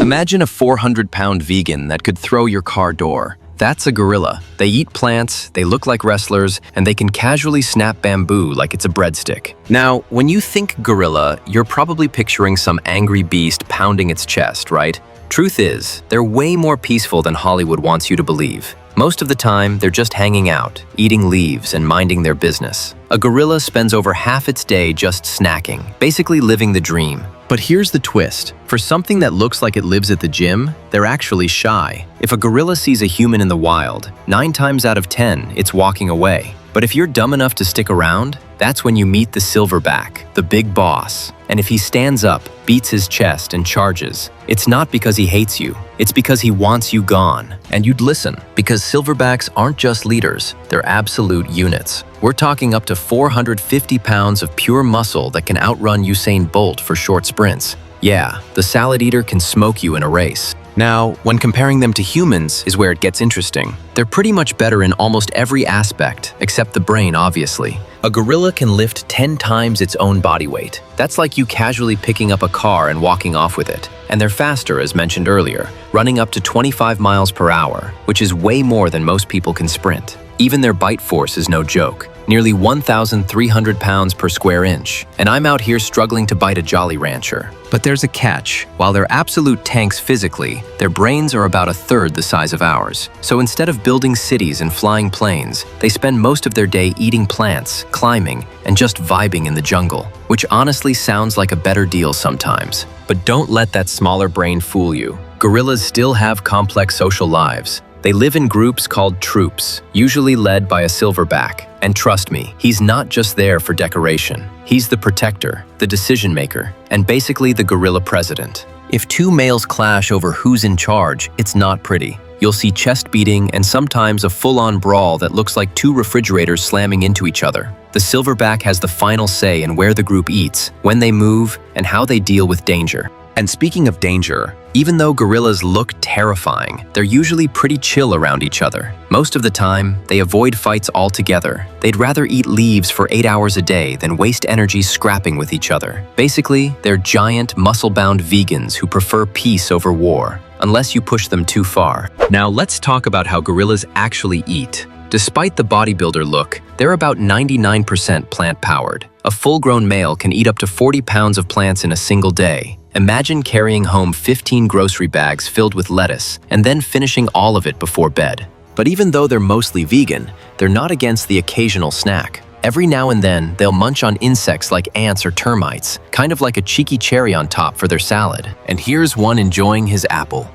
Imagine a 400-pound vegan that could throw your car door. That's a gorilla. They eat plants, they look like wrestlers, and they can casually snap bamboo like it's a breadstick. Now, when you think gorilla, you're probably picturing some angry beast pounding its chest, right? Truth is, they're way more peaceful than Hollywood wants you to believe. Most of the time, they're just hanging out, eating leaves, and minding their business. A gorilla spends over half its day just snacking, basically living the dream. But here's the twist. For something that looks like it lives at the gym, they're actually shy. If a gorilla sees a human in the wild, 9 times out of 10, it's walking away. But if you're dumb enough to stick around, that's when you meet the silverback, the big boss. And if he stands up, beats his chest, and charges, it's not because he hates you, it's because he wants you gone. And you'd listen, because silverbacks aren't just leaders, they're absolute units. We're talking up to 450 pounds of pure muscle that can outrun Usain Bolt for short sprints. Yeah, the salad eater can smoke you in a race. Now, when comparing them to humans is where it gets interesting. They're pretty much better in almost every aspect, except the brain, obviously. A gorilla can lift 10 times its own body weight. That's like you casually picking up a car and walking off with it. And they're faster, as mentioned earlier, running up to 25 miles per hour, which is way more than most people can sprint. Even their bite force is no joke, nearly 1,300 pounds per square inch. And I'm out here struggling to bite a Jolly Rancher. But there's a catch. While they're absolute tanks physically, their brains are about 1/3 the size of ours. So instead of building cities and flying planes, they spend most of their day eating plants, climbing, and just vibing in the jungle, which honestly sounds like a better deal sometimes. But don't let that smaller brain fool you. Gorillas still have complex social lives. They live in groups called troops, usually led by a silverback. And trust me, he's not just there for decoration. He's the protector, the decision maker, and basically the gorilla president. If 2 males clash over who's in charge, it's not pretty. You'll see chest beating and sometimes a full-on brawl that looks like 2 refrigerators slamming into each other. The silverback has the final say in where the group eats, when they move, and how they deal with danger. And speaking of danger, even though gorillas look terrifying, they're usually pretty chill around each other. Most of the time, they avoid fights altogether. They'd rather eat leaves for 8 hours a day than waste energy scrapping with each other. Basically, they're giant, muscle-bound vegans who prefer peace over war, unless you push them too far. Now let's talk about how gorillas actually eat. Despite the bodybuilder look, they're about 99% plant-powered. A full-grown male can eat up to 40 pounds of plants in a single day. Imagine carrying home 15 grocery bags filled with lettuce and then finishing all of it before bed. But even though they're mostly vegan, they're not against the occasional snack. Every now and then, they'll munch on insects like ants or termites, kind of like a cheeky cherry on top for their salad. And here's one enjoying his apple.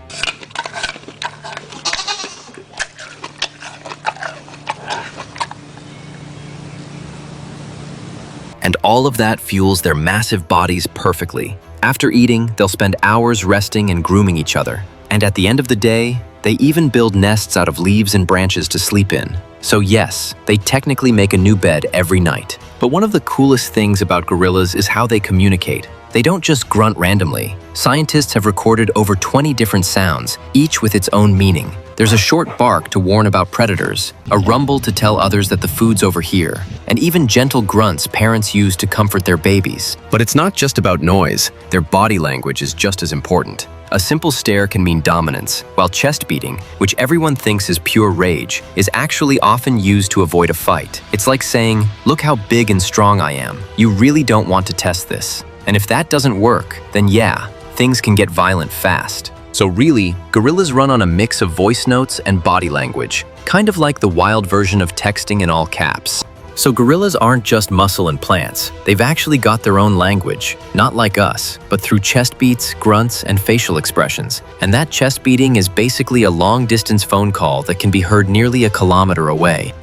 And all of that fuels their massive bodies perfectly. After eating, they'll spend hours resting and grooming each other. And at the end of the day, they even build nests out of leaves and branches to sleep in. So yes, they technically make a new bed every night. But one of the coolest things about gorillas is how they communicate. They don't just grunt randomly. Scientists have recorded over 20 different sounds, each with its own meaning. There's a short bark to warn about predators, a rumble to tell others that the food's over here, and even gentle grunts parents use to comfort their babies. But it's not just about noise. Their body language is just as important. A simple stare can mean dominance, while chest beating, which everyone thinks is pure rage, is actually often used to avoid a fight. It's like saying, "Look how big and strong I am. You really don't want to test this." And if that doesn't work, then yeah, things can get violent fast. So really, gorillas run on a mix of voice notes and body language, kind of like the wild version of texting in all caps. So gorillas aren't just muscle and plants. They've actually got their own language, not like us, but through chest beats, grunts, and facial expressions. And that chest beating is basically a long-distance phone call that can be heard nearly a kilometer away.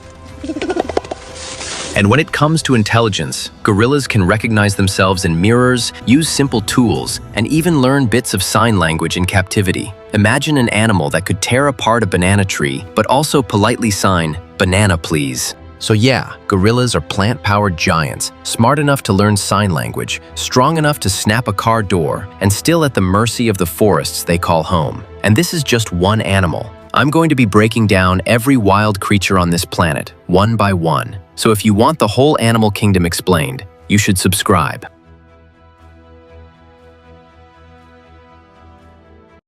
And when it comes to intelligence, gorillas can recognize themselves in mirrors, use simple tools, and even learn bits of sign language in captivity. Imagine an animal that could tear apart a banana tree, but also politely sign, "Banana, please." So yeah, gorillas are plant-powered giants, smart enough to learn sign language, strong enough to snap a car door, and still at the mercy of the forests they call home. And this is just one animal. I'm going to be breaking down every wild creature on this planet, one by one. So if you want the whole animal kingdom explained, you should subscribe.